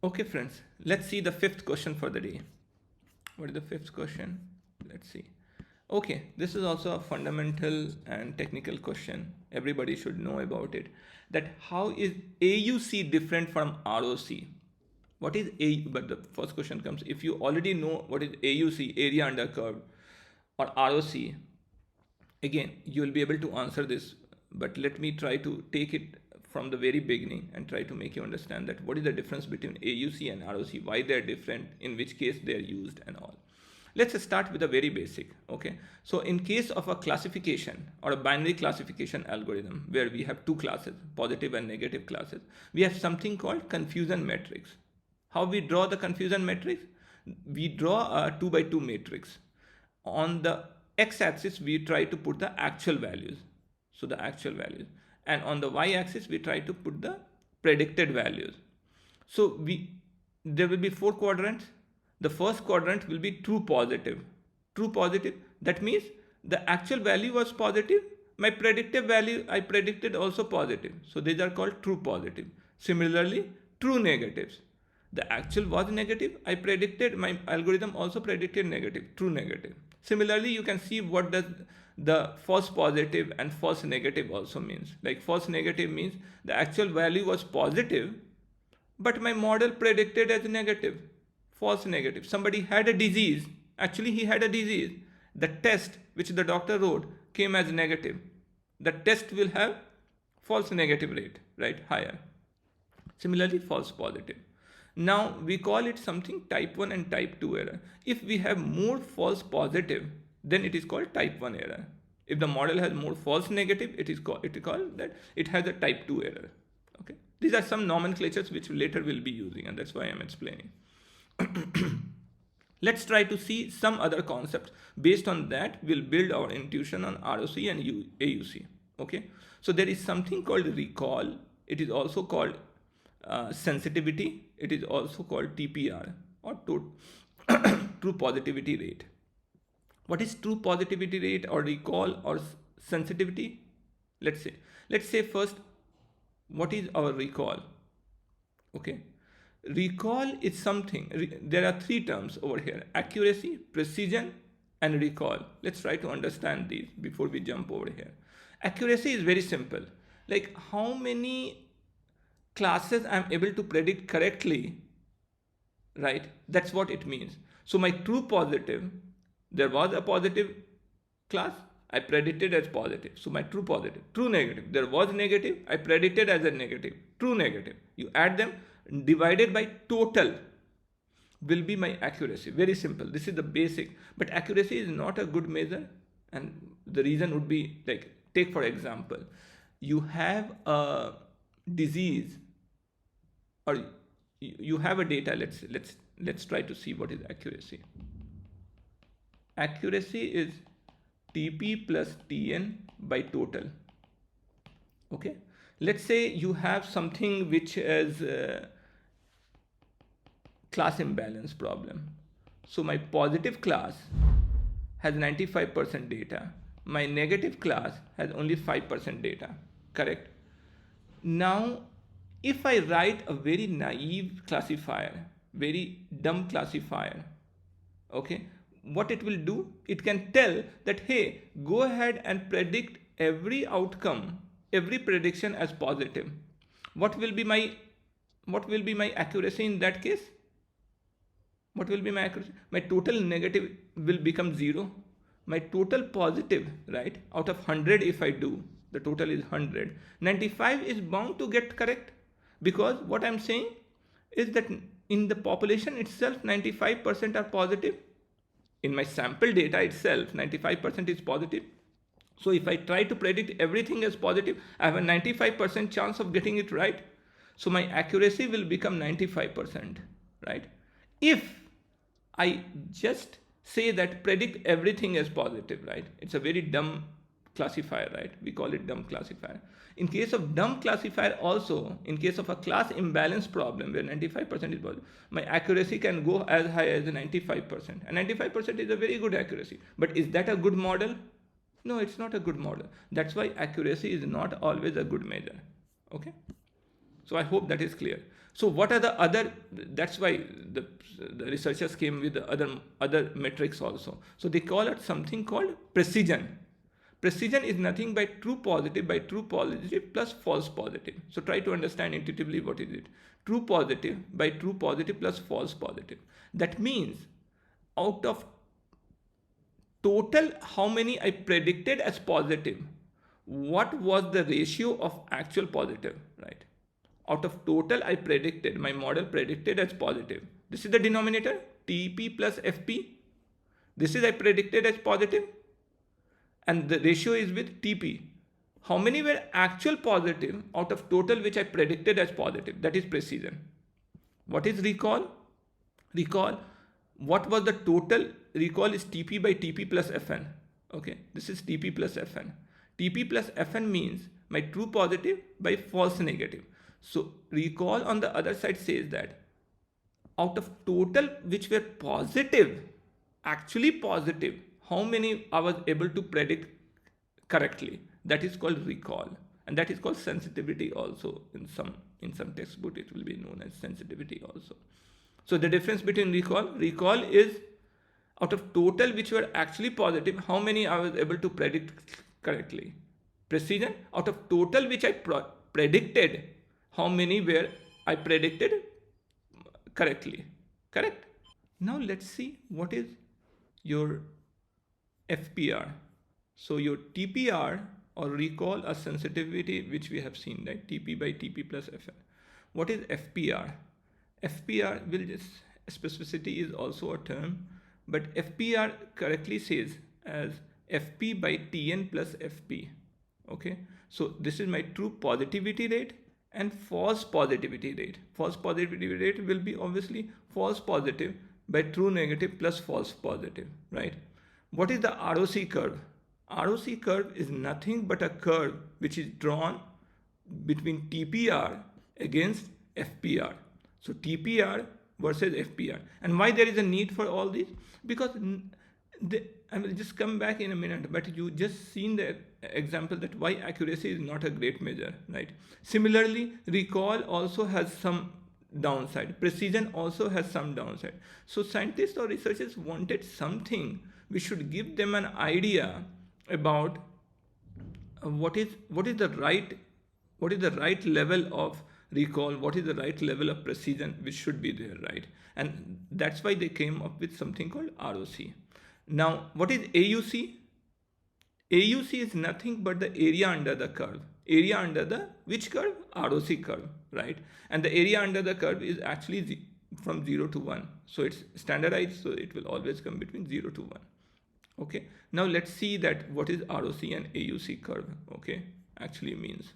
Okay, friends, let's see the fifth question for the day. What is the fifth question? Let's see. Okay, this is also a fundamental and technical question. Everybody should know about it. That how is AUC different from ROC? What is A? But the first question comes, if you already know what is AUC, area under curve, or ROC, again you will be able to answer this, but let me try to take it from the very beginning and try to make you understand that what is the difference between AUC and ROC, why they're different, in which case they're used and all. Let's start with the very basic. Okay, so in case of a classification or a binary classification algorithm where we have two classes, positive and negative classes, we have something called confusion matrix. How we draw the confusion matrix? We draw a 2 by 2 matrix. On the x-axis we try to put the actual values, so the actual values, and on the y-axis we try to put the predicted values. So there will be four quadrants. The first quadrant will be true positive. True positive, that means the actual value was positive, my predictive value I predicted also positive, so these are called true positive. Similarly, true negatives, the actual was negative, I predicted, my algorithm also predicted negative, true negative. Similarly, you can see what does the false positive and false negative also means. Like false negative means the actual value was positive, but my model predicted as negative. False negative, somebody had a disease, actually he had a disease, the test which the doctor wrote came as negative, the test will have false negative rate, right, higher. Similarly, false positive. Now we call it something type 1 and type 2 error. If we have more false positive, then it is called type 1 error. If the model has more false negative, it is called that it has a type 2 error. Okay, these are some nomenclatures which later we'll be using, and that's why I'm explaining. Let's try to see some other concepts. Based on that, we'll build our intuition on ROC and AUC. Okay, so there is something called recall. It is also called sensitivity. It is also called TPR, or true positivity rate. What is true positivity rate or recall or sensitivity? Let's say first, what is our recall? Okay, recall is something, there are three terms over here: accuracy, precision, and recall. Let's try to understand these before we jump over here. Accuracy is very simple, like how many classes I'm able to predict correctly, right? That's what it means. So my true positive, there was a positive class, I predicted as positive, so my true positive. True negative, there was negative, I predicted as a negative. True negative, you add them, divided by total will be my accuracy. Very simple, this is the basic. But accuracy is not a good measure, and the reason would be, like, take for example, you have a disease, or you have a data. Let's try to see what is accuracy. Accuracy is TP plus TN by total. Okay, let's say you have something which is class imbalance problem. So my positive class has 95% data, my negative class has only 5% data, correct? Now if I write a very naive classifier, very dumb classifier, okay, what it will do, it can tell that, hey, go ahead and predict every outcome, every prediction as positive. What will be my accuracy in that case? What will be my accuracy? My total negative will become 0. My total positive, right, out of 100, if I do, the total is 100, 95 is bound to get correct, because what I'm saying is that in the population itself 95% are positive. In my sample data itself 95% is positive. So if I try to predict everything as positive, I have a 95% chance of getting it right. So my accuracy will become 95%, right? If I just say that predict everything as positive, right? It's a very dumb classifier, right? We call it dumb classifier. In case of dumb classifier also, in case of a class imbalance problem where 95% is positive, my accuracy can go as high as 95%. And 95% is a very good accuracy. But is that a good model? No, it's not a good model. That's why accuracy is not always a good measure. Okay? So I hope that is clear. So what are the other, that's why the researchers came with the other metrics also. So they call it something called precision. Precision is nothing but true positive plus false positive. So try to understand intuitively what is it. True positive by true positive plus false positive. That means out of total how many I predicted as positive, what was the ratio of actual positive, right? Out of total I predicted, my model predicted as positive. This is the denominator, TP plus FP. This is I predicted as positive, and the ratio is with TP. How many were actual positive out of total which I predicted as positive? That is precision. What is recall? Recall, what was the total? Recall is TP by TP plus Fn. Okay, this is TP plus Fn. TP plus Fn means my true positive by false negative. So recall on the other side says that out of total which were positive, actually positive, how many I was able to predict correctly? That is called recall, and that is called sensitivity also. In some textbook it will be known as sensitivity also. So the difference between recall is out of total which were actually positive, how many I was able to predict correctly. Precision, out of total which I predicted, how many were I predicted correctly. Correct? Now let's see what is your FPR. So your TPR or recall or sensitivity, which we have seen, right? TP by TP plus Fn. What is FPR? FPR will just, specificity is also a term, but FPR correctly says as FP by Tn plus FP. Okay, so this is my true positivity rate and false positivity rate. False positivity rate will be obviously false positive by true negative plus false positive, right? What is the ROC curve? ROC curve is nothing but a curve which is drawn between TPR against FPR. So TPR versus FPR. And why there is a need for all this? Because I will just come back in a minute, but you just seen the example that why accuracy is not a great measure, right? Similarly, recall also has some downside. Precision also has some downside. So scientists or researchers wanted something which should give them an idea about what is the right level of recall, what is the right level of precision which should be there, right? And that's why they came up with something called ROC. Now, what is AUC? AUC is nothing but the area under the curve. Area under the which curve? ROC curve, right? And the area under the curve is actually from 0 to 1. So it's standardized, so it will always come between 0 to 1. Okay, now let's see that what is ROC and AUC curve, okay, actually means.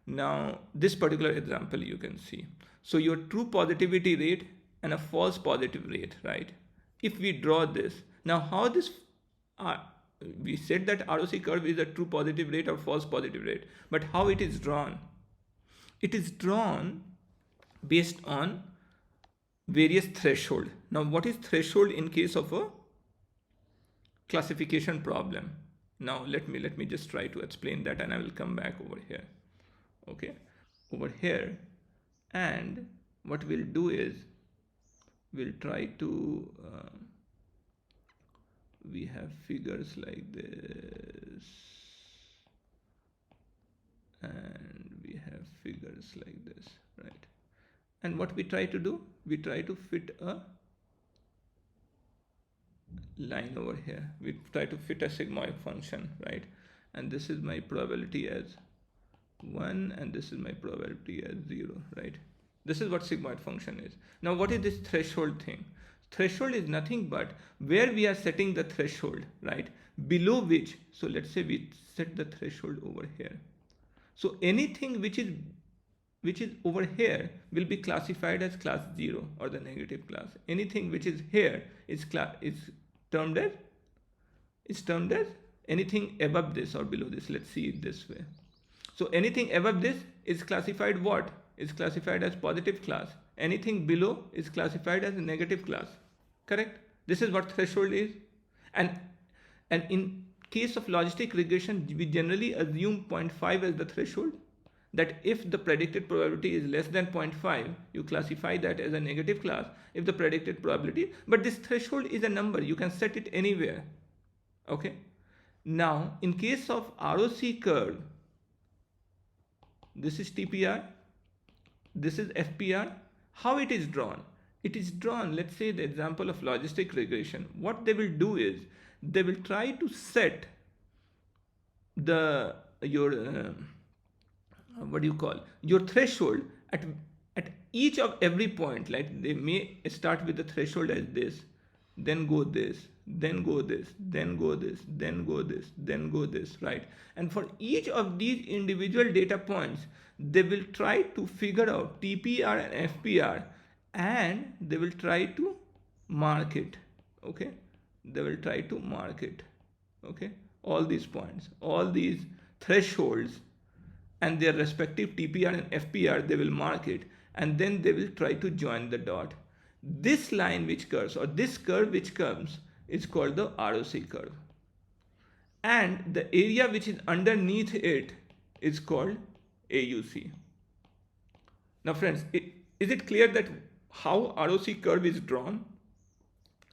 Now, this particular example you can see. So your true positivity rate and a false positive rate, right? If we draw this, now how this, we said that ROC curve is a true positive rate or false positive rate, but how it is drawn? It is drawn based on various threshold. Now, what is threshold in case of a classification problem? Now let me just try to explain that, and I will come back over here. Okay, over here, and what we'll do is we'll try to we have figures like this, and we have figures like this, right? And what we try to do, we try to fit a line over here. We try to fit a sigmoid function, right? And this is my probability as 1, and this is my probability as 0, right? This is what sigmoid function is. Now, what is this threshold thing? Threshold is nothing but where we are setting the threshold, right? Below which, so let's say we set the threshold over here. So anything which is over here will be classified as class 0 or the negative class. Anything which is here is termed as anything above this or below this. Let's see it this way. So anything above this is classified what? Is classified as positive class. Anything below is classified as a negative class. Correct? This is what threshold is. And in case of logistic regression, we generally assume 0.5 as the threshold. that if the predicted probability is less than 0.5, you classify that as a negative class. If the predicted probability, but this threshold is a number, you can set it anywhere. Okay. Now, in case of ROC curve, this is TPR, this is FPR. How it is drawn? It is drawn, let's say the example of logistic regression. What they will do is, they will try to set your threshold at each of every point. Like they may start with the threshold as this, then go this, then go this, then go this, then go this, then go this, right? And for each of these individual data points, they will try to figure out TPR and FPR, and they will try to mark it. Okay, they will try to mark it. Okay, all these points, all these thresholds and their respective TPR and FPR, they will mark it, and then they will try to join the dot. This line which curves, or this curve which comes, is called the ROC curve, and the area which is underneath it is called AUC. Now friends, is it clear that how ROC curve is drawn?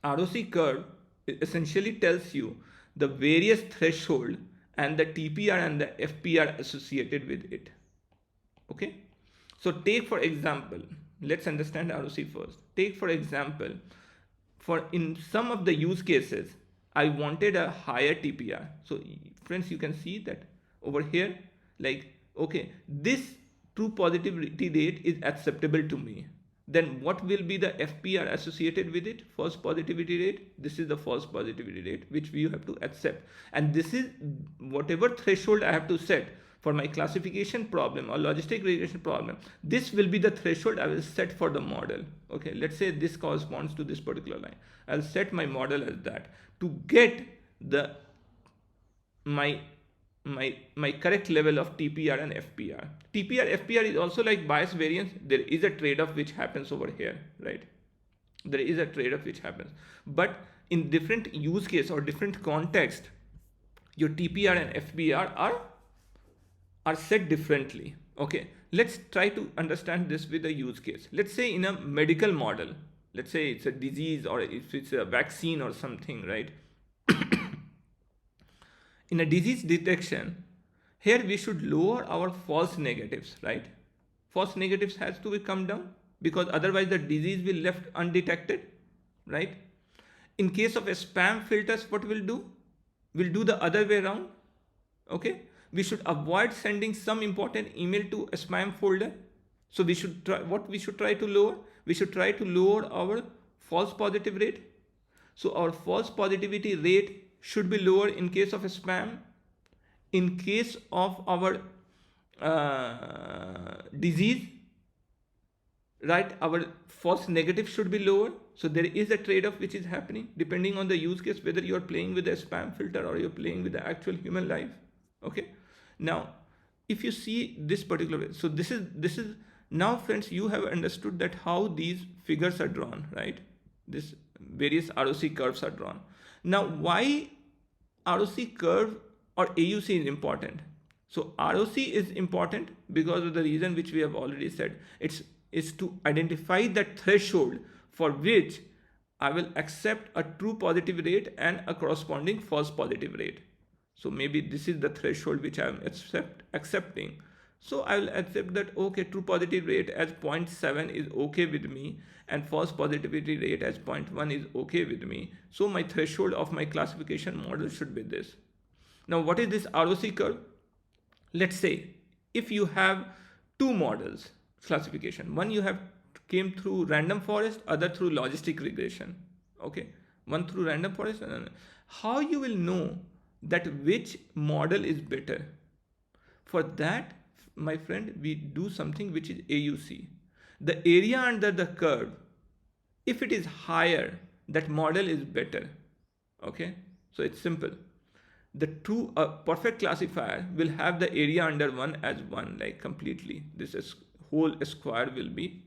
ROC curve essentially tells you the various threshold and the TPR and the FPR associated with it. Okay, so take for example, let's understand ROC first. Take for example, for in some of the use cases, I wanted a higher TPR. So friends, you can see that over here, like, okay, this true positivity rate is acceptable to me. Then what will be the FPR associated with it? False positivity rate. This is the false positivity rate which we have to accept, and this is whatever threshold I have to set for my classification problem or logistic regression problem. This will be the threshold I will set for the model. Okay, let's say this corresponds to this particular line. I'll set my model as that to get the my correct level of TPR and FPR. TPR, FPR is also like bias variance. There is a trade-off which happens over here, right? There is a trade-off which happens. But in different use case or different context, your TPR and FPR are set differently. Okay, let's try to understand this with a use case. Let's say in a medical model, let's say it's a disease or if it's a vaccine or something, right? In a disease detection, here we should lower our false negatives, right? False negatives has to be come down because otherwise the disease will left undetected, right? In case of a spam filters, what we'll do? We'll do the other way around. Okay, we should avoid sending some important email to a spam folder. So we should try, what we should try to lower? We should try to lower our false positive rate. So our false positivity rate should be lower in case of a spam. In case of our disease, right, our false negative should be lower. So there is a trade-off which is happening depending on the use case, whether you are playing with a spam filter or you're playing with the actual human life. Okay, now if you see this particular way, so this is now friends, you have understood that how these figures are drawn, right? This various ROC curves are drawn. Now, why ROC curve or AUC is important? So ROC is important because of the reason which we have already said. It's to identify that threshold for which I will accept a true positive rate and a corresponding false positive rate. So maybe this is the threshold which I am accepting. So I will accept that, okay, true positive rate as 0.7 is okay with me and false positivity rate as 0.1 is okay with me. So my threshold of my classification model should be this. Now what is this ROC curve? Let's say if you have two models classification, one you have came through random forest, other through logistic regression. Okay, one through random forest, and how you will know that which model is better? For that, my friend, we do something which is AUC. The area under the curve, if it is higher, that model is better. Okay, so it's simple. The true perfect classifier will have the area under 1 as 1, like completely. This is whole square will be,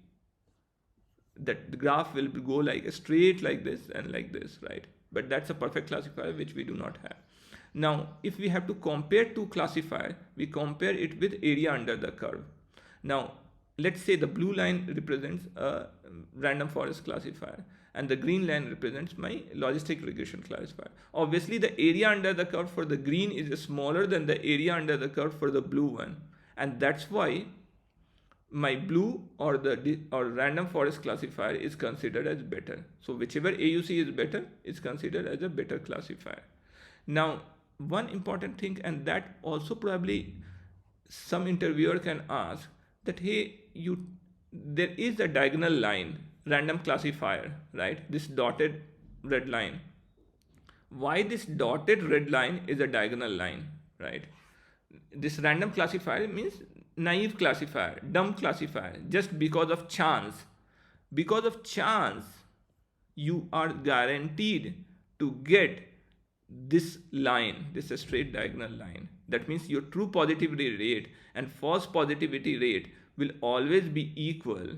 that the graph will go like straight like this and like this, right? But that's a perfect classifier which we do not have. Now, if we have to compare two classifier, we compare it with area under the curve. Now, let's say the blue line represents a random forest classifier and the green line represents my logistic regression classifier. Obviously, the area under the curve for the green is smaller than the area under the curve for the blue one. And that's why my blue or random forest classifier is considered as better. So whichever AUC is better is considered as a better classifier. Now, one important thing, and that also probably some interviewer can ask, that hey, there is a diagonal line, random classifier, right? This dotted red line. Why this dotted red line is a diagonal line, right? This random classifier means naive classifier, dumb classifier, just because of chance. Because of chance, you are guaranteed to get this line, this straight diagonal line. That means your true positivity rate and false positivity rate will always be equal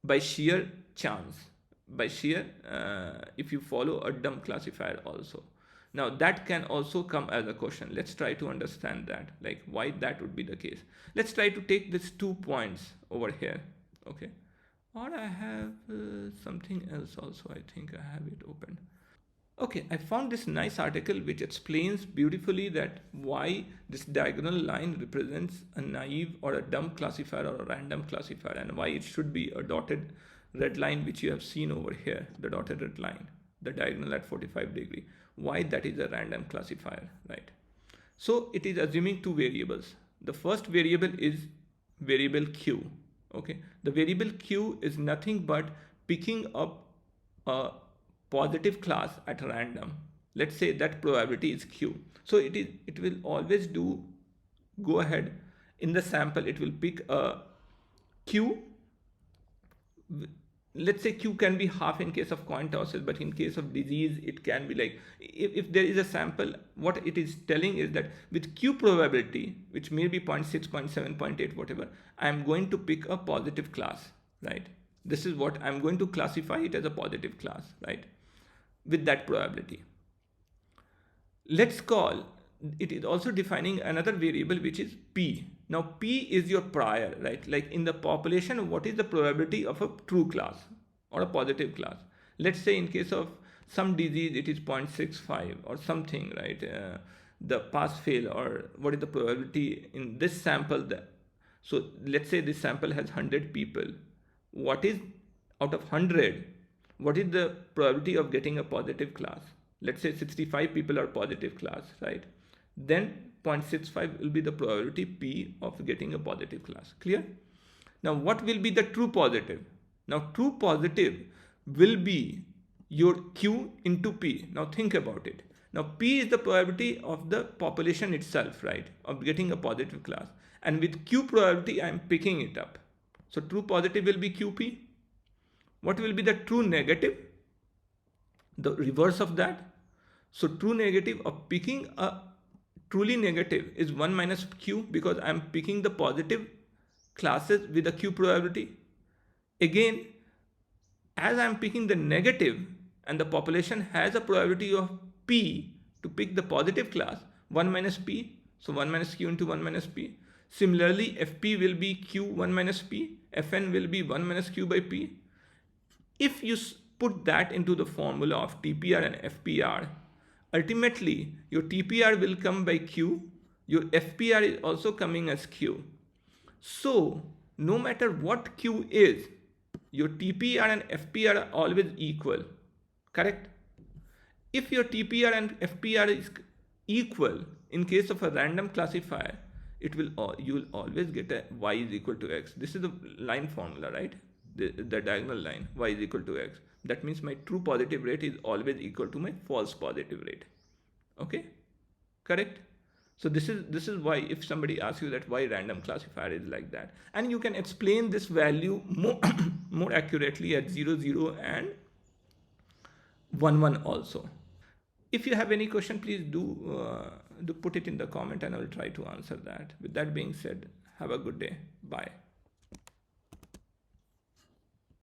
by sheer chance, by sheer if you follow a dumb classifier also. Now that can also come as a question. Let's try to understand that, like why that would be the case. Let's try to take these 2 points over here, okay? Or I have something else also, I think I have it open. Okay, I found this nice article which explains beautifully that why this diagonal line represents a naive or a dumb classifier or a random classifier, and why it should be a dotted red line which you have seen over here, the dotted red line, the diagonal at 45 degree, why that is a random classifier, right? So it is assuming two variables. The first variable is variable Q, okay? The variable Q is nothing but picking up a positive class at random. Let's say that probability is Q. So it will always go ahead in the sample, it will pick a Q. Let's say Q can be half in case of coin tosses, but in case of disease, it can be like, if there is a sample, what it is telling is that with Q probability, which may be 0.6, 0.7, 0.8, whatever, I'm going to pick a positive class, right? This is what I'm going to classify it as a positive class, right? With that probability. Let's call, it is also defining another variable which is P. Now P is your prior, right? Like in the population, what is the probability of a true class or a positive class? Let's say in case of some disease, it is 0.65 or something, right? The pass fail, or what is the probability in this sample? So let's say this sample has 100 people. What is out of 100? What is the probability of getting a positive class? Let's say 65 people are positive class, right? Then 0.65 will be the probability P of getting a positive class. Clear? Now what will be the true positive? Now true positive will be your Q into P. Now think about it. Now P is the probability of the population itself, right? Of getting a positive class. And with Q probability, I am picking it up. So true positive will be QP. What will be the true negative? The reverse of that. So true negative of picking a truly negative is 1 minus Q, because I am picking the positive classes with a Q probability. Again, as I am picking the negative and the population has a probability of P to pick the positive class, 1 minus P. So 1 minus Q into 1 minus P. Similarly, FP will be Q 1 minus P. Fn will be 1 minus Q by P. If you put that into the formula of TPR and FPR, ultimately your TPR will come by Q, your FPR is also coming as Q. So no matter what Q is, your TPR and FPR are always equal, correct? If your TPR and FPR is equal in case of a random classifier, you will always get a y is equal to x. This is the line formula, right? The diagonal line, y is equal to x. That means my true positive rate is always equal to my false positive rate. Okay, correct? So this is why, if somebody asks you that why random classifier is like that, and you can explain this value more accurately at 0, 0 and 1, 1 also. If you have any question, please do put it in the comment and I will try to answer that. With that being said, have a good day. Bye.